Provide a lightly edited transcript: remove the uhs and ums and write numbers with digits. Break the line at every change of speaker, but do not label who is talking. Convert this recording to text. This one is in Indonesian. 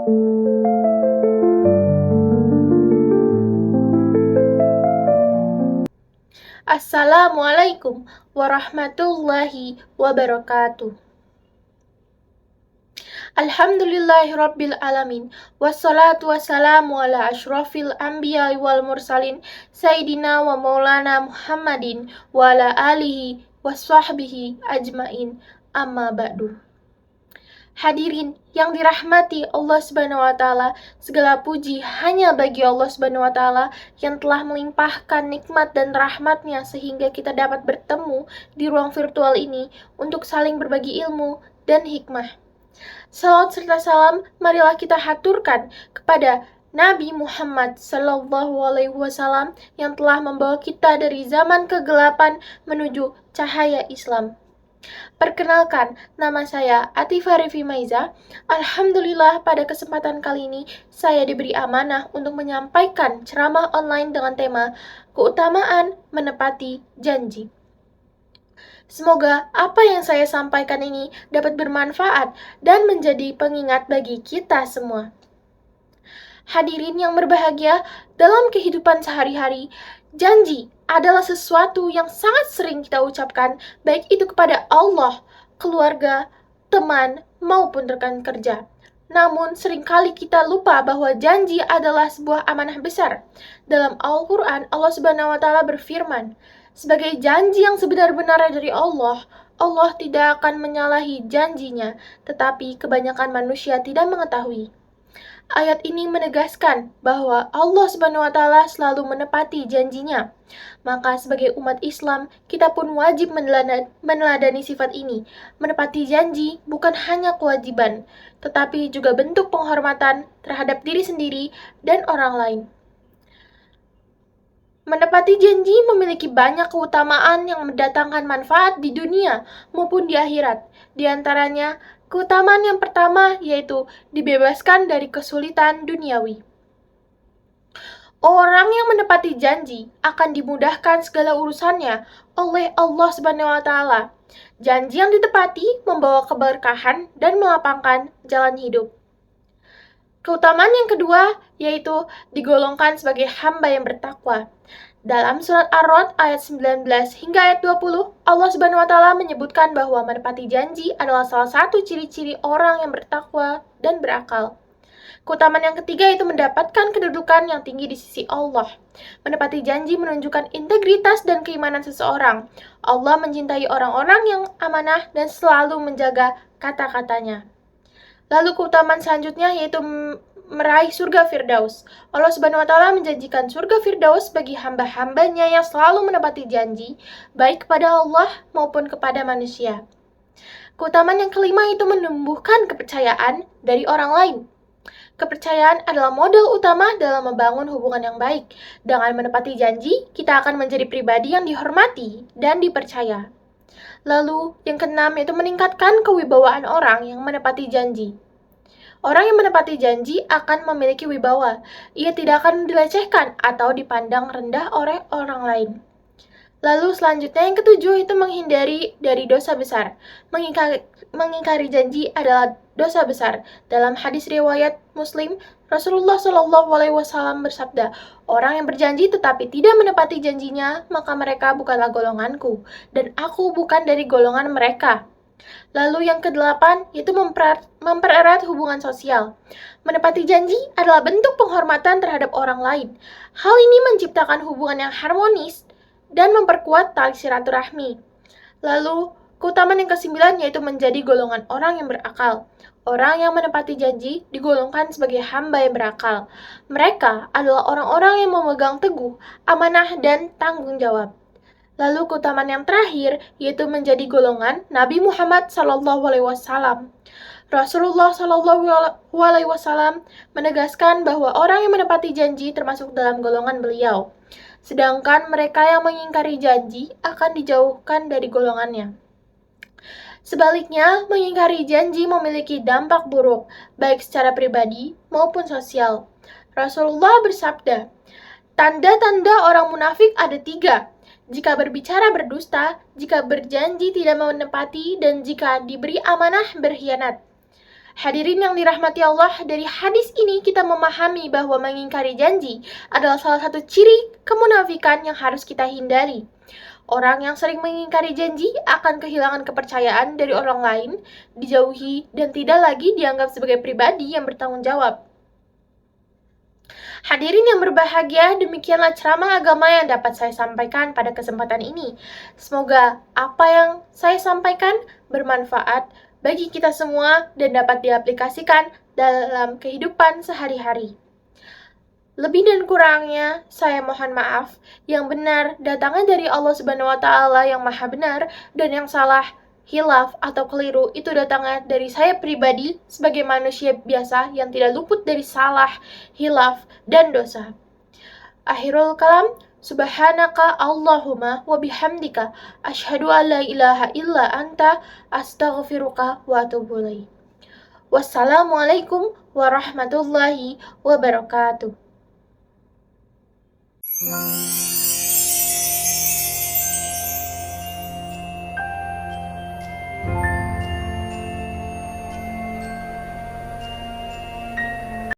Assalamualaikum warahmatullahi wabarakatuh. Alhamdulillahirabbil alamin. Wassalatu wassalamu ala asyrafil anbiya'i wal mursalin Sayyidina wa maulana Muhammadin wa ala alihi waswahbihi ajmain. Amma ba'du. Hadirin yang dirahmati Allah Subhanahu wa taala, segala puji hanya bagi Allah Subhanahu wa taala yang telah melimpahkan nikmat dan rahmatnya sehingga kita dapat bertemu di ruang virtual ini untuk saling berbagi ilmu dan hikmah. Salawat serta salam marilah kita haturkan kepada Nabi Muhammad Sallallahu Alaihi Wasallam yang telah membawa kita dari zaman kegelapan menuju cahaya Islam. Perkenalkan, nama saya Atifah Rifi Maiza. Alhamdulillah pada kesempatan kali ini saya diberi amanah untuk menyampaikan ceramah online dengan tema keutamaan menepati janji. Semoga apa yang saya sampaikan ini dapat bermanfaat dan menjadi pengingat bagi kita semua. Hadirin yang berbahagia, dalam kehidupan sehari-hari, janji adalah sesuatu yang sangat sering kita ucapkan, baik itu kepada Allah, keluarga, teman, maupun rekan kerja. Namun, seringkali kita lupa bahwa janji adalah sebuah amanah besar. Dalam Al-Quran, Allah Subhanahu wa Ta'ala berfirman, sebagai janji yang sebenar-benarnya dari Allah, Allah tidak akan menyalahi janjinya, tetapi kebanyakan manusia tidak mengetahui. Ayat ini menegaskan bahwa Allah Subhanahu wa taala selalu menepati janjinya. Maka sebagai umat Islam, kita pun wajib meneladani sifat ini. Menepati janji bukan hanya kewajiban, tetapi juga bentuk penghormatan terhadap diri sendiri dan orang lain. Menepati janji memiliki banyak keutamaan yang mendatangkan manfaat di dunia maupun di akhirat. Di antaranya, keutamaan yang pertama yaitu dibebaskan dari kesulitan duniawi. Orang yang menepati janji akan dimudahkan segala urusannya oleh Allah Subhanahu wa taala. Janji yang ditepati membawa keberkahan dan melapangkan jalan hidup. Keutamaan yang kedua yaitu digolongkan sebagai hamba yang bertakwa. Dalam surat Ar-Ra'd ayat 19 hingga ayat 20, Allah Subhanahu wa taala menyebutkan bahwa menepati janji adalah salah satu ciri-ciri orang yang bertakwa dan berakal. Keutamaan yang ketiga yaitu mendapatkan kedudukan yang tinggi di sisi Allah. Menepati janji menunjukkan integritas dan keimanan seseorang. Allah mencintai orang-orang yang amanah dan selalu menjaga kata-katanya. Lalu keutamaan selanjutnya yaitu meraih surga Firdaus. Allah Subhanahu wa taala menjanjikan surga Firdaus bagi hamba-hambanya yang selalu menepati janji, baik kepada Allah maupun kepada manusia. Keutamaan yang kelima itu menumbuhkan kepercayaan dari orang lain. Kepercayaan adalah modal utama dalam membangun hubungan yang baik. Dengan menepati janji, kita akan menjadi pribadi yang dihormati dan dipercaya. Lalu, yang keenam yaitu meningkatkan kewibawaan orang yang menepati janji. Orang yang menepati janji akan memiliki wibawa. Ia tidak akan dilecehkan atau dipandang rendah oleh orang lain. Lalu selanjutnya yang ketujuh itu menghindari dari dosa besar. Mengingkari janji adalah dosa besar. Dalam hadis riwayat Muslim, Rasulullah Shallallahu Alaihi Wasallam bersabda, orang yang berjanji tetapi tidak menepati janjinya, maka mereka bukanlah golonganku, dan aku bukan dari golongan mereka. Lalu yang kedelapan, yaitu mempererat hubungan sosial. Menepati janji adalah bentuk penghormatan terhadap orang lain. Hal ini menciptakan hubungan yang harmonis dan memperkuat tali silaturahmi. Lalu, keutamaan yang kesembilan yaitu menjadi golongan orang yang berakal. Orang yang menepati janji digolongkan sebagai hamba yang berakal. Mereka adalah orang-orang yang memegang teguh, amanah, dan tanggung jawab. Lalu keutamaan yang terakhir yaitu menjadi golongan Nabi Muhammad SAW. Rasulullah SAW menegaskan bahwa orang yang menepati janji termasuk dalam golongan beliau, sedangkan mereka yang mengingkari janji akan dijauhkan dari golongannya. Sebaliknya, mengingkari janji memiliki dampak buruk, baik secara pribadi maupun sosial. Rasulullah bersabda, tanda-tanda orang munafik ada 3. Jika berbicara berdusta, jika berjanji tidak menepati, dan jika diberi amanah berkhianat. Hadirin yang dirahmati Allah, dari hadis ini kita memahami bahwa mengingkari janji adalah salah satu ciri kemunafikan yang harus kita hindari. Orang yang sering mengingkari janji akan kehilangan kepercayaan dari orang lain, dijauhi, dan tidak lagi dianggap sebagai pribadi yang bertanggung jawab. Hadirin yang berbahagia, demikianlah ceramah agama yang dapat saya sampaikan pada kesempatan ini. Semoga apa yang saya sampaikan bermanfaat bagi kita semua dan dapat diaplikasikan dalam kehidupan sehari-hari. Lebih dan kurangnya, saya mohon maaf. Yang benar datangnya dari Allah Subhanahu wa Ta'ala yang Maha Benar, dan yang salah, hilaf atau keliru itu datangnya dari saya pribadi sebagai manusia biasa yang tidak luput dari salah, hilaf, dan dosa. Akhirul kalam, subhanaka Allahumma wa bihamdika asyhadu an la ilaha illa anta astaghfiruka wa atubu ilaik. Wassalamualaikum warahmatullahi wabarakatuh.